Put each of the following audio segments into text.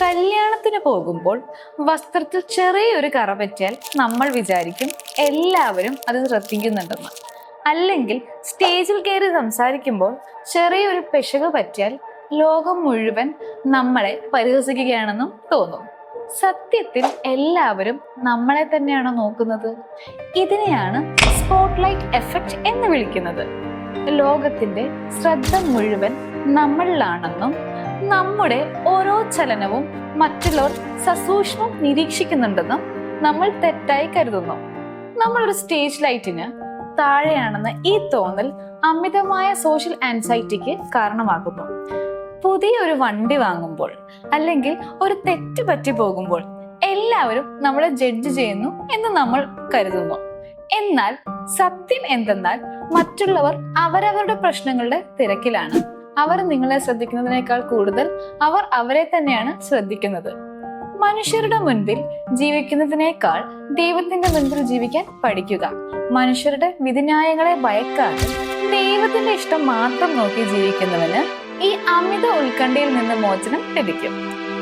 കല്യാണത്തിന് പോകുമ്പോൾ വസ്ത്രത്തിൽ ചെറിയൊരു കറ പറ്റിയാൽ നമ്മൾ വിചാരിക്കും എല്ലാവരും അത് ശ്രദ്ധിക്കുന്നുണ്ടെന്ന്. അല്ലെങ്കിൽ സ്റ്റേജിൽ കയറി സംസാരിക്കുമ്പോൾ ചെറിയൊരു പിശക് പറ്റിയാൽ ലോകം മുഴുവൻ നമ്മളെ പരിഹസിക്കുകയാണെന്നും തോന്നും. സത്യത്തിൽ എല്ലാവരും നമ്മളെ തന്നെയാണോ നോക്കുന്നത്? ഇതിനെയാണ് സ്പോട്ട്ലൈറ്റ് എഫക്റ്റ് എന്ന് വിളിക്കുന്നത്. ലോകത്തിന്റെ ശ്രദ്ധ മുഴുവൻ നമ്മളിലാണെന്നും നമ്മുടെ ഓരോ ചലനവും മറ്റുള്ളവർ സസൂക്ഷ്മം നിരീക്ഷിക്കുന്നുണ്ടെന്നും നമ്മൾ തെറ്റായി കരുതുന്നു. നമ്മളൊരു സ്റ്റേജ് ലൈറ്റിന് താഴെയാണെന്ന ഈ തോന്നൽ അമിതമായ സോഷ്യൽ ആൻസൈറ്റിക്ക് കാരണമാകുന്നു. പുതിയ ഒരു വണ്ടി വാങ്ങുമ്പോൾ അല്ലെങ്കിൽ ഒരു തെറ്റ് പറ്റി പോകുമ്പോൾ എല്ലാവരും നമ്മളെ ജഡ്ജ് ചെയ്യുന്നു എന്ന് നമ്മൾ കരുതുന്നു. എന്നാൽ സത്യം എന്തെന്നാൽ മറ്റുള്ളവർ അവരവരുടെ പ്രശ്നങ്ങളുടെ തിരക്കിലാണ്. അവർ നിങ്ങളെ ശ്രദ്ധിക്കുന്നതിനേക്കാൾ കൂടുതൽ അവർ അവരെ തന്നെയാണ് ശ്രദ്ധിക്കുന്നത്. മനുഷ്യരുടെ മുൻപിൽ ജീവിക്കുന്നതിനേക്കാൾ ദൈവത്തിന്റെ മുൻപിൽ ജീവിക്കാൻ പഠിക്കുക. മനുഷ്യരുടെ വിധിന്യായങ്ങളെ ഭയക്കാതെ ദൈവത്തിന്റെ ഇഷ്ടം മാത്രം നോക്കി ജീവിക്കുന്നവന് ഈ അമിത ഉത്കണ്ഠയിൽ നിന്ന് മോചനം ലഭിക്കും.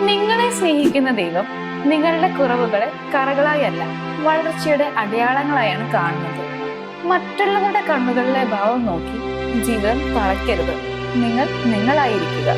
നിങ്ങളെ സ്നേഹിക്കുന്ന ദൈവം നിങ്ങളുടെ കുറവുകളെ കറകളായല്ല, വളർച്ചയുടെ അടയാളങ്ങളായാണ് കാണുന്നത്. മറ്റുള്ളവരുടെ കണ്ണുകളിലെ ഭാവം നോക്കി ജീവിതം തളയ്ക്കരുത്. നിങ്ങൾ നിങ്ങളായിരിക്കുക.